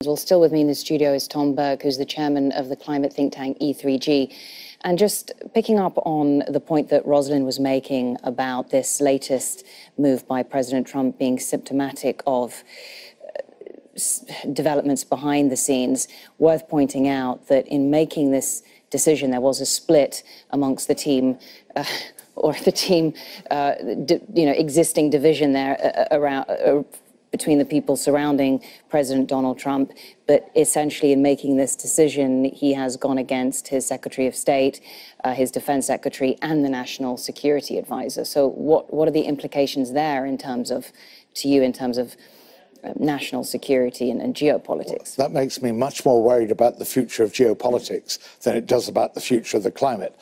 Well, still with me in the studio is Tom Burke, who's the chairman of the climate think tank E3G. And just picking up on the point that Rosalind was making about this latest move by President Trump being symptomatic of developments behind the scenes, worth pointing out that in making this decision, there was a split amongst the team, existing division there around between the people surrounding President Donald Trump. But essentially, in making this decision, he has gone against his Secretary of State, his Defense Secretary, and the National Security Advisor. So what are the implications there in terms of, to you, in terms of national security and geopolitics? Well, that makes me much more worried about the future of geopolitics than it does about the future of the climate.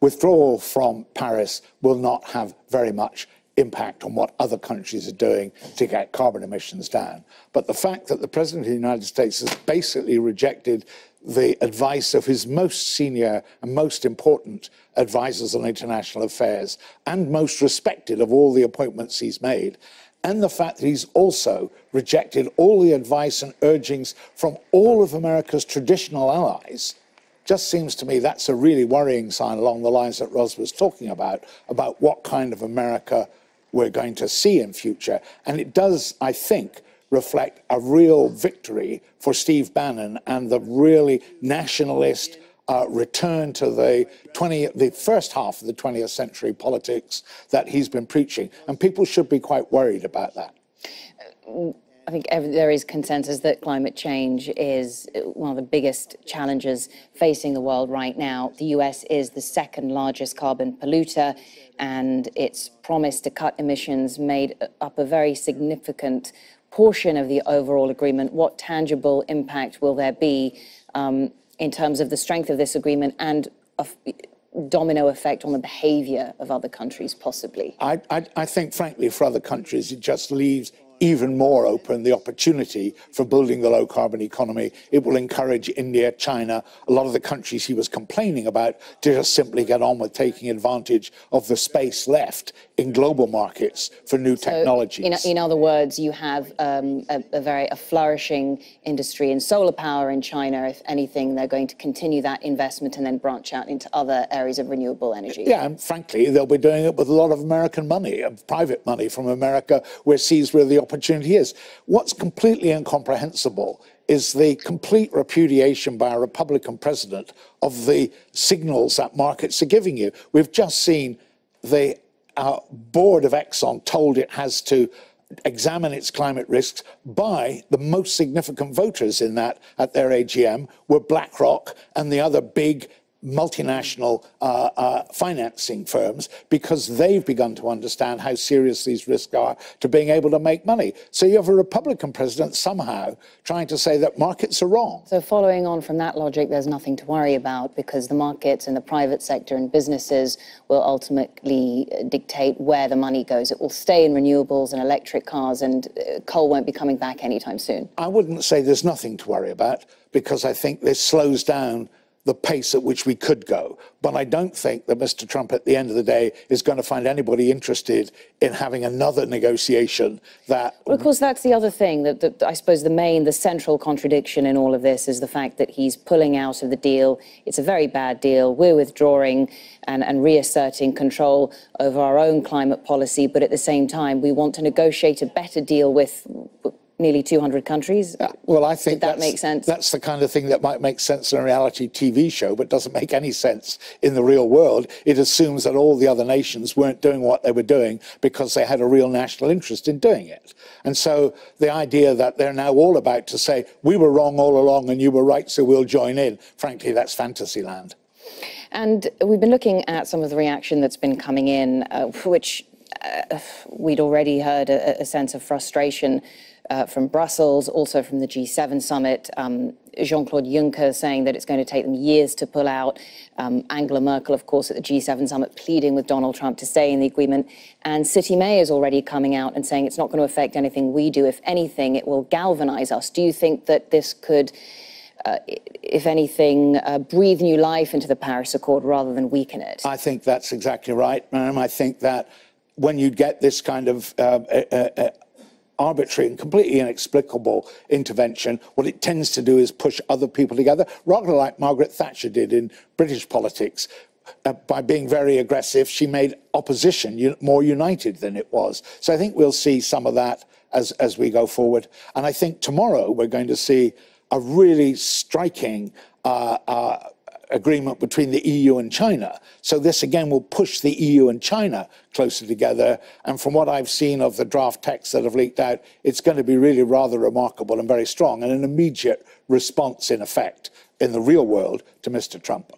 Withdrawal from Paris will not have very much impact on what other countries are doing to get carbon emissions down. But the fact that the President of the United States has basically rejected the advice of his most senior and most important advisors on international affairs and most respected of all the appointments he's made, and the fact that he's also rejected all the advice and urgings from all of America's traditional allies, just seems to me that's a really worrying sign along the lines that Ros was talking about what kind of America we're going to see in future. And it does, I think, reflect a real victory for Steve Bannon and the really nationalist return to the first half of the 20th century politics that he's been preaching. And people should be quite worried about that. I think there is consensus that climate change is one of the biggest challenges facing the world right now. The US is the second largest carbon polluter, and its promise to cut emissions made up a very significant portion of the overall agreement. What tangible impact will there be in terms of the strength of this agreement and a domino effect on the behavior of other countries, possibly? I think, frankly, for other countries, it just leaves even more open the opportunity for building the low-carbon economy. It will encourage India, China, a lot of the countries he was complaining about, to just simply get on with taking advantage of the space left in global markets for new technologies. In other words, you have a flourishing industry in solar power in China. If anything, they're going to continue that investment and then branch out into other areas of renewable energy. Yeah, and frankly, they'll be doing it with a lot of American money, private money from America, where sees where the opportunity is. What's completely incomprehensible is the complete repudiation by a Republican president of the signals that markets are giving you. We've just seen the board of Exxon told it has to examine its climate risks by the most significant voters in that at their AGM were BlackRock and the other big multinational financing firms, because they've begun to understand how serious these risks are to being able to make money. So you have a Republican president somehow trying to say that markets are wrong. So following on from that logic, there's nothing to worry about because the markets and the private sector and businesses will ultimately dictate where the money goes. It will stay in renewables and electric cars, and coal won't be coming back anytime soon. I wouldn't say there's nothing to worry about, because I think this slows down the pace at which we could go. But I don't think that Mr. Trump, at the end of the day, is going to find anybody interested in having another negotiation that... Well, of course, that's the other thing, that I suppose the central contradiction in all of this is the fact that he's pulling out of the deal. It's a very bad deal. We're withdrawing and reasserting control over our own climate policy, but at the same time, we want to negotiate a better deal with nearly 200 countries. Well, I think that makes sense. That's the kind of thing that might make sense in a reality TV show, but doesn't make any sense in the real world. It assumes that all the other nations weren't doing what they were doing because they had a real national interest in doing it. And so the idea that they're now all about to say, we were wrong all along and you were right, so we'll join in, frankly, that's fantasy land. And we've been looking at some of the reaction that's been coming in, which we'd already heard a sense of frustration from Brussels, also from the G7 summit. Jean-Claude Juncker saying that it's going to take them years to pull out. Angela Merkel, of course, at the G7 summit, pleading with Donald Trump to stay in the agreement. And City Mayor is already coming out and saying it's not going to affect anything we do. If anything, it will galvanize us. Do you think that this could, if anything, breathe new life into the Paris Accord rather than weaken it? I think that's exactly right, ma'am. I think that when you get this kind of arbitrary and completely inexplicable intervention. What it tends to do is push other people together, rather like Margaret Thatcher did in British politics. By being very aggressive, she made opposition more united than it was. So I think we'll see some of that as we go forward. And I think tomorrow we're going to see a really striking agreement between the EU and China. So this again will push the EU and China closer together. And from what I've seen of the draft texts that have leaked out, it's going to be really rather remarkable and very strong, and an immediate response, in effect, in the real world to Mr. Trump.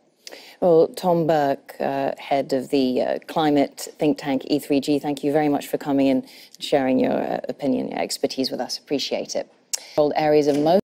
Well, Tom Burke, head of the climate think tank E3G, thank you very much for coming in and sharing your opinion, your expertise with us. Appreciate it. Areas of most